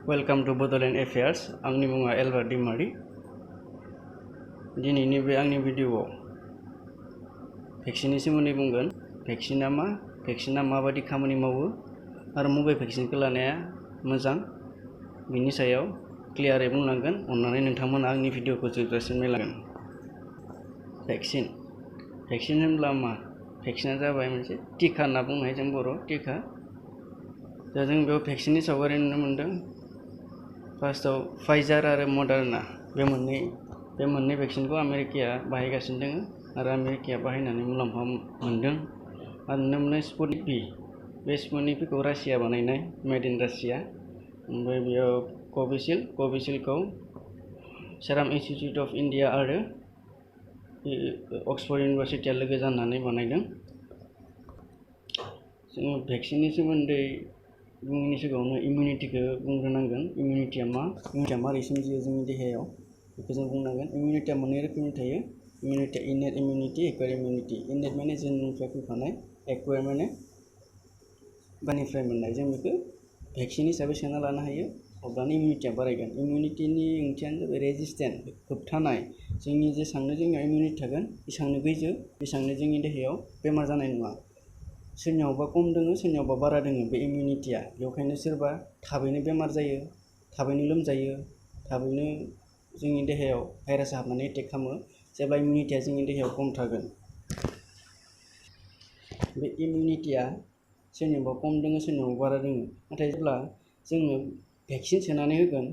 Welcome to Bodoland affairs. आंनि मुङा Albert दैमारि। दिनैनि बे आंनि भिडिअ'आव भेक्सिननि सोमोन्दै बुंगोन। भेक्सिना माबायदि खामानि मावो आरो मबे भेक्सिनखौ लानाया मोजां, बिनि सायाव क्लियारै बुंलांगोन। अन्नानै नोंथांमोना आंनि भिडिअ'खौ जोबजासिम नायलांगोन। भेक्सिन होनब्ला मा? भेक्सिना जाबाय मोनसे टिका होनना बुंनो हायो जों बर' टिका। दा जों बेयाव भेक्सिननि सावगारि नुनो मोनदों। फार्स्टआव फाइजार आरो मडार्ना बे मोननै भेक्सिनखौ आमेरिकाया बाहायगासिनो दङ आरो आमेरिकाया बाहायनानै मुलाम्फा मोनदों। आरो नुनो मोनो स्पुटनिक भि, बे स्पुटनिक भिखौ रासिया बानायनाय, मेड इन रासिया। ओमफ्राय बेयाव कभिसिल्डखौ सेराम इन्सटिटिउट अफ इन्डिया आरो अक्सफर्ड इउनिभारसिटिया लोगो जानानै बानायदों। जोङो भेक्सिननि सोमोन्दै बुंनायनि सिगाङावनो इमिउनिटिखौ बुंग्रोनांगोन। इमिउनिटिया मारै सोमजियो जोंनि देहायाव, बेखौ जों बुंनांगोन। इमिउनिटिया मोननै रोखोमनि थायो। इमिउनिटिया इनेट इमिउनिटि, एक्वायार्ड इमिउनिटि। इनेट माने जोनोमनिफ्राय फैफानाय, एक्वायार्ड माने बानिफ्राय मोननाय। जों बेखौ भेक्सिन हिसाबै सोना लानो हायो, अब्लानो इमिउनिटिया बारायगोन। इमिउनिटिनि ओंथियानो जाबाय रेजिस्टेन्ट, होबथानाय। जोंनि जेसांनो जोंनियाव इमिउनिटि थागोन, एसांनो गैजो, एसांनो जोंनि देहायाव बेमार जानाय नङा। सोरनियावबा खम दोङो, सोरनियावबा बारा दोङो बे इमिउनिटिया। बेखायनो सोरबा थाबैनो बेमार जायो, थाबैनो लोमजायो, थाबैनो जोंनि देहायाव भाइरासा हाबनानै एटेक खालामो जेब्ला इमिउनिटिया जोंनि देहायाव खम थागोन। बे इमिउनिटिया सोरनियावबा खम दोङो, सोरनियावबा बारा दोङो। नाथाय जेब्ला जोङो भेक्सिन सोनानै होगोन,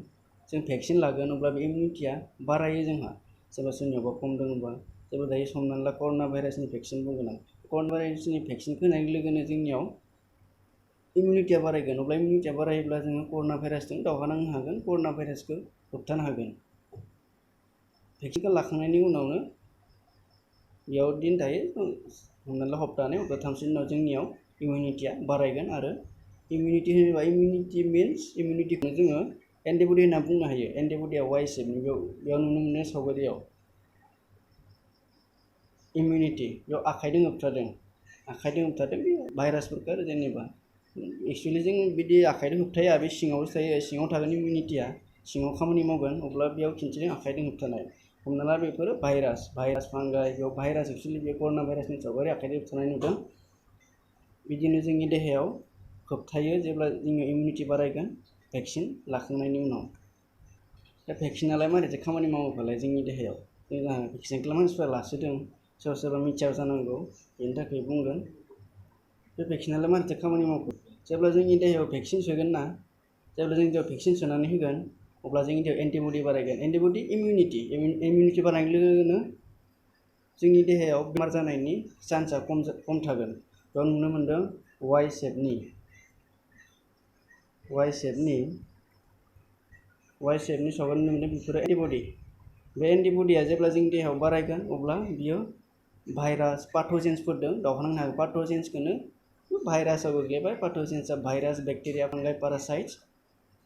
जों भेक्सिन लागोन, अब्ला बे इमिउनिटिया बारायो जोंहा। जेब्ला सोरनियावबा खम दोङोबा, जेब्ला दायो हमनानै ला कर'ना भाइरासनि भेक्सिन बुंगोन आं। कर'ना भाइरासनि भेक्सिनखौ होनाय लोगोनो जोंनियाव इमिउनिटिया बारायगोन। अब्ला इमिउनिटिया बारायोब्ला जोङो कर'ना भाइरासजों दावहा नांनो हागोन, कर'ना भाइरासखौ होबथानो हागोन। भेक्सिनखौ लाखांनायनि उनावनो बेयाव दिन थायो, हमनानै ला हप्तानै, हप्ताथामसोनि उनाव जोंनियाव इमिउनिटिया बारायगोन। आरो इमिउनिटि होनोबा इमिउनिटि मिन्स इमिउनिटिखौनो जोङो एन्टिबडि होनना बुंनो हायो। एन्टिबडिया वाइ शेपनि, बेयाव नुनो मोनो सावगारियाव इमिउनिटि, बेयाव आखाइजों होबथादों बे भाइरासफोरखौ आरो जेनेबा एक्सुवेलि जों बिदि आखाइजों होबथाया, बे सिङावसो थायो, सिङाव थागोन इमिउनिटिया, सिङाव खामानि मावगोन। अब्ला बेयाव खिन्थिजों आखाइजों होबथानाय। हमना ला बेफोरो भाइरास फांगाय, बेयाव भाइरास एक्सुवेलि बे कर'ना भाइरासनि सावगारि आखाइजों होबथानाय नुदों। बिदिनो जोंनि देहायाव होबथायो जेब्ला जोंनि इमिउनिटि बारायगोन भेक्सिन लाखांनायनि उनाव। दा भेक्सिनालाय मारैथो खामानि मावोफालाय जोंनि देहायाव? जोंहा भेक्सिनखौ मानसिफ्रा लासोदों, सोरबा मिथिया जानांगौ, बेनि थाखाय बुंगोन। बे भेक्सिनालाय मारैथो खामानि मावखो? जेब्ला जोंनि देहायाव भेक्सिन सोगोन ना, जेब्ला जोंनि देहायाव भेक्सिन सोनानै होगोन, अब्ला जोंनि देहायाव एन्टिबडि बारायगोन। एन्टिबडि इमिउनिटि बारायनाय लोगोनो जोंनि देहायाव बेमार जानायनि चान्सआ खम थागोन। बेयाव नुनो मोनदों वाइ शेपनि सावगारि नुनो मोनदों। बेफोरो एन्टिबडि। बे एन्टिबडिया जेब्ला जोंनि देहायाव बारायगोन, अब्ला बियो भाइरास पाथ'जेन्सफोरजों दावहा नांनो हागोन। पाथ'जेन्सखौनो भाइरासाव गोग्लैबाय। पाथ'जेन्सआ भाइरास, बेक्टेरिया, फांगाय, पारासाइट्स,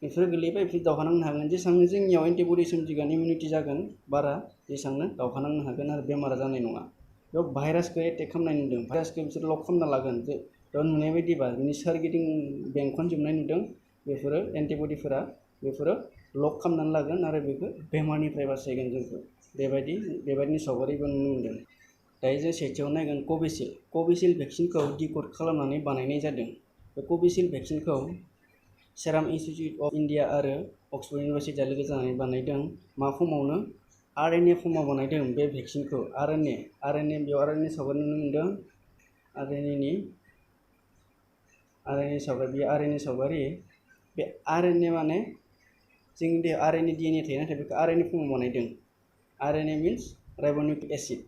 बेफोरो गोग्लैबाय। बेफोर दावहा नांनो हागोन। जेसेबांनो जोंनियाव एन्टिबडि सोमजिगोन, इमिउनिटि जागोन बारा, जेसेबांनो दावहा नांनो हागोन आरो बेमारा जानाय नङा। बेयाव भाइरासखौ एटेक खालामनाय नुदों, भाइरासखौ बिसोर लक खालामना लागोन। बेयाव नुनाय बायदिबा बिनि सोरगिदिं बेंखनजोबनाय नुदों। बेफोरो एन्टिबडिफोरा बेफोरो लक खालामनानै लागोन आरो बेखौ बेमारनिफ्राय बासायगोन जोंखौ। बेबायदिनि सावगारिबो नुनो मोनदों। दायो जों सेथियाव नायगोन कभिसिल्ड भेक्सिनखौ डिक'ड खालामनानै बानायनाय जादों। बे Covishield भेक्सिनखौ serum institute of India आरो अक्सफर्ड इउनिभारसिटिया लोगो जानानै बानायदों। मा फर्मावनो? RNA फर्माव बानायदों बे भेक्सिनखौ। RNA बेयाव RNA सावगारि नुनो मोनदों। RNA सावगारि। बे RNA माने जोंनि देहायाव RNA DNA थायो, नाथाय बेखौ RNA फर्माव बानायदों। RNA means ribonucleic acid,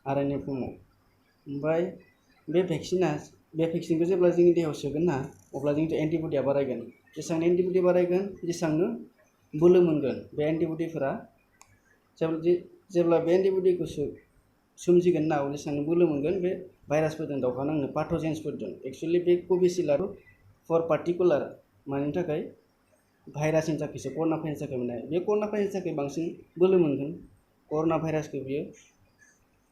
RNA फर्माव। ओमफ्राय बे भेक्सिनखौ जेब्ला जोंनि देहायाव सोगोन ना, अब्ला जोंनि एन्टिबडिया बारायगोन। जेसेबां एन्टिबडि बारायगोन, जेसेबांनो बोलो मोनगोन बे एन्टिबडिफोरा। जेब्ला बे एन्टिबडिखौ सोमजिगोन ना, जेसेबांनो बोलो मोनगोन बे भाइरासफोरजों दावहा नांनो, पाथ'जेन्सफोरजों। एक्सुवेलि बे कभिसिल्डआ फर पार्टिकुलार मानि थाखाय भाइरासनि थाखायसो, कर'ना भाइरासनि थाखाय मोननाय। बे कर'ना भाइरासनि थाखाय बांसिन बोलो मोनगोन। कर'ना भाइरासखौ बियो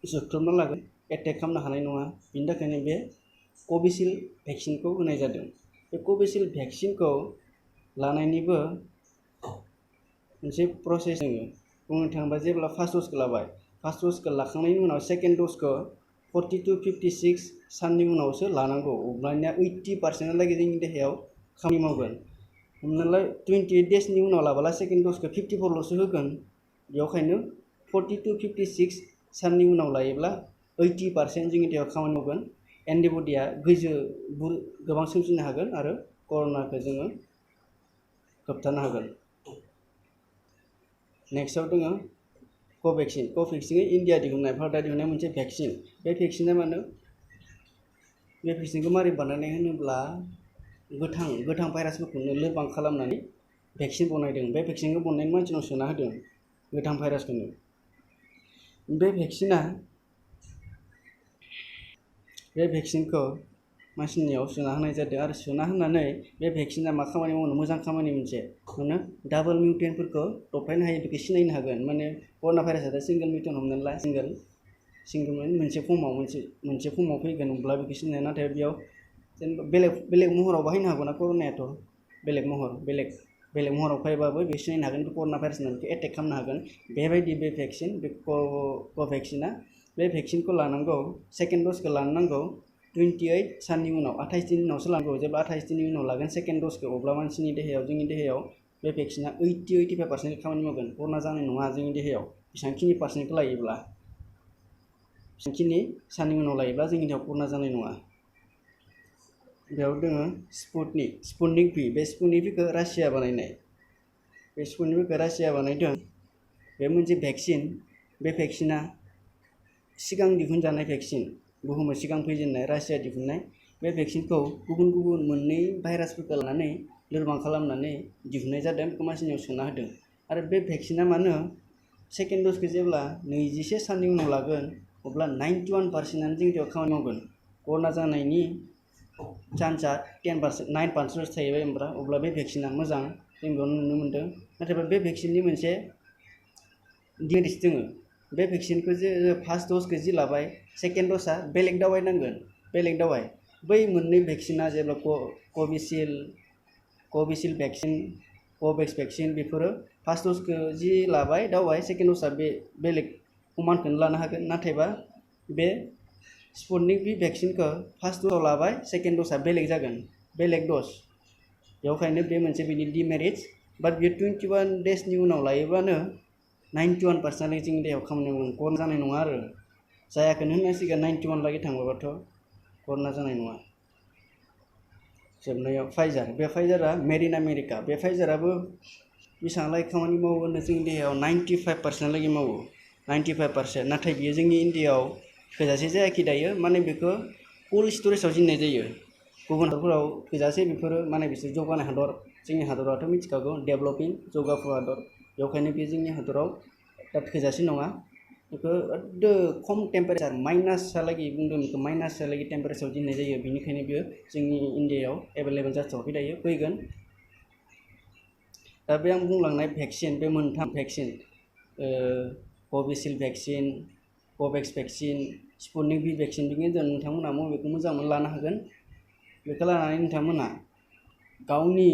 जोबख्लोबना लागोन, एटेक खालामनो हानाय नङा। बिनि थाखायनो बे कभिसिल्ड भेक्सिनखौ होनाय जादों। बे कभिसिल्ड भेक्सिनखौ लानायनिबो मोनसे प्रसेस दङ बुंनो थाङोबा जेब्ला फार्स्ट द'जखौ लाबाय फार्स्ट द'जखौ लाखांनायनि उनाव सेकेन्ड द'जखौ 40 to 56 साननि उनावसो लानांगौ अब्लानिया 80% लागि जोंनि देहायाव खामानि मावगोन हमना ला 28 डेजनि उनाव लाबोला सेकेन्ड द'जखौ 54 ल'सो होगोन बेखायनो 40 to 56 साननि उनाव लायोब्ला 80% जोंनि देहायाव खामानि मावगोन एन्टिबडिया गोबां सोमजिनो हागोन आरो कर'नाखौ जोङो होबथानो हागोन। नेक्स्टआव दङ क'भेक्सिन इन्डिया दिहुननाय भारतआ दिहुननाय मोनसे भेक्सिन बे भेक्सिना मानो बे भेक्सिनखौ मारै बानायनाय होनोब्ला गोथां भाइरासफोरखौनो लोरबां खालामनानै भेक्सिन बनायदों बे भेक्सिनखौ बनायनानै मानसिनाव सोना होदों गोथां भाइरासखौनो बे भेक्सिनखौ मानसिनियाव सोना होनाय जादों आरो सोना होनानै बे भेक्सिना मा खामानि मावनो मोजां खामानि मोनसे माने डाबल मिउटेन्टफोरखौ दबथायनो हायो बेखौ सिनायनो हागोन माने कर'ना भाइरासआ सिंगल मिउटेन्ट हमनानै ला सिंगल मोनसे फर्माव फैगोन अब्ला बेखौ सिनाया नाथाय बेयाव जेनेबा बेलेग महराव बाहायनो हागौ ना कर'नायाथ' बेलेग महराव फैबाबो बेखौ सिनायनो हागोन कर'ना भाइरासना बेखौ एटेक खालामनो हागोन बेबायदि बे भेक्सिन बे क'भेक्सिना बे भेक्सिनखौ लानांगौ सेकेन्ड द'जखौ लानांगौ 28 साननि उनाव 28 दिननि उनावसो लानांगौ जेब्ला 28 दिननि उनाव लागोन सेकेन्ड द'जखौ अब्ला मानसिनि देहायाव जोंनि देहायाव बे भेक्सिना 80-85% खामानि मावगोन कर'ना जानाय नङा जोंनि देहायाव बेसेबांखिनि पार्सेन्टखौ लायोब्ला बेसेबांखिनि साननि उनाव लायोब्ला जोंनि देहायाव कर'ना जानाय नङा। बेयाव दङ स्पुटनिक भि बे स्पुटनिक भिखौ रासिया बानायनाय बे स्पुटनिक भिखौ रासिया बानायदों बे मोनसे भेक्सिन बे भेक्सिना सिगां दिहुनजानाय भेक्सिन बुहुमाव सिगां फैजेननाय रासिया दिहुननाय बे भेक्सिनखौ गुबुन मोननै भाइरासफोरखौ लानानै लोरबां खालामनानै दिहुननाय जादों बेखौ मानसिनियाव सोना होदों आरो बे भेक्सिना मानो सेकेन्ड द'जखौ जेब्ला 21 साननि उनाव लागोन अब्ला 91%आनो जोंनि देहायाव खामानि मावगोन कर'ना जानायनि चान्सआ 9% थाहैबाय अब्ला बे भेक्सिना मोजां जों बेयावनो नुनो मोन्दों नाथायबा बे भेक्सिननि मोनसे डिमेरिट्स दङ बे भेक्सिनखौ जे फार्स्ट द'जखौ जि लाबाय सेकेन्ड द'जआ बेलेग दावाइ नांगोन बै मोननै भेक्सिना जेब्ला कभिसिल्ड भेक्सिन क'भेक्स भेक्सिन बेफोरो फार्स्ट द'जखौ जि लाबाय दावाइ सेकेन्ड द'जआ बे बेलेग कमानखौनो लानो हागोन नाथायबा बे स्पुटनिक भि भेक्सिनखौ फार्स्ट द'जआव लाबाय सेकेन्ड द'जआ बेलेग जागोन बेलेग द'ज बेखायनो बे मोनसे बिनि डिमेरिट्स बाट बेयो 21 डेजनि उनाव लायोब्लानो 91% जोंनि देहायाव खामानि मावगोन कर'ना जानाय नङा आरो जायाखौनो होननांसिगोन 91 लागि थांबाबाथ' कर'ना जानाय नङा। जोबनायाव फाइजारा मेड इन आमेरिका बे फाइजाराबो बेसेबां लागि खामानि मावो होनो जोंनि देहायाव 95% लागि मावो 95% नाथाय बियो जोंनि इन्डियायाव थोजासे जायाखै दायो माने बेखौ कोल्ड स्टरेजाव दोननाय जायो गुबुन हादरफोराव थोजासे बेफोरो माने बिसोर जौगानाय हादर जोंनि हादराथ' मिथिखागौ डेभलपिं जौगाफु हादर बेखायनो बे जोंनि हादराव दा थोजासे नङा बेखौ खम टेम्पारेचार माइनासहालागै बुंदों बेखौ माइनासहालागै टेम्पारेचाराव दोननाय जायो बेनिखायनो बियो जोंनि इन्डियायाव एभेलेबल जाथ'वाखै दायो फैगोन। दा बे आं बुंलांनाय भेक्सिन बे मोनथाम vaccine Covishield vaccine Covax vaccine Sputnik V vaccine बेनि गेजेराव नोंथांमोना बबेखौ मोजां मोनो लानो हागोन बेखौ लानानै नोंथांमोना गावनि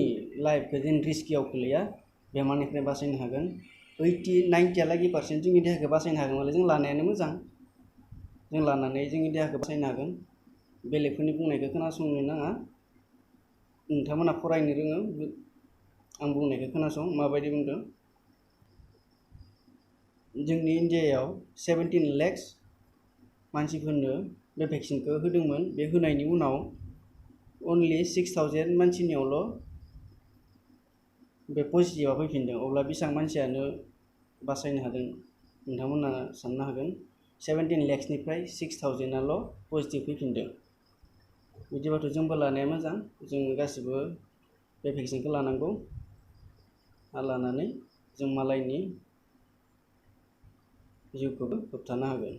लाइफखौ जेन रिस्कियाव खोलैया बेमारनिफ्राय बासायनो हागोन 80-90% जोंनि देहाखौ बासायनो हागोन जों लानायानो मोजां जों लानानै जोंनि देहाखौ बासायनो हागोन बेलेगफोरनि बुंनायखौ खोनासंनो नाङा नोंथांमोना फरायनो रोङो आं बुंनायखौ खोनासं माबायदि बुंदों जोंनि इन्डियायाव 17 लाख मानसिफोरनो बे भेक्सिनखौ होदोंमोन बे होनायनि उनाव अनलि 6000 मानसिनियावल' बे पजिटिभा फैफिनदों अब्ला बेसेबां मानसियानो बासायनो हादों नोंथांमोना साननो हागोन 17 लाखनिफ्राय 6000आल' पजिटिभ फैफिनदों बिदिबाथ' जोंबो लानाया मोजां जों गासिबो बे भेक्सिनखौ लानांगौ आरो लानानै जों मालायनि जिउखौबो होबथानो हागोन।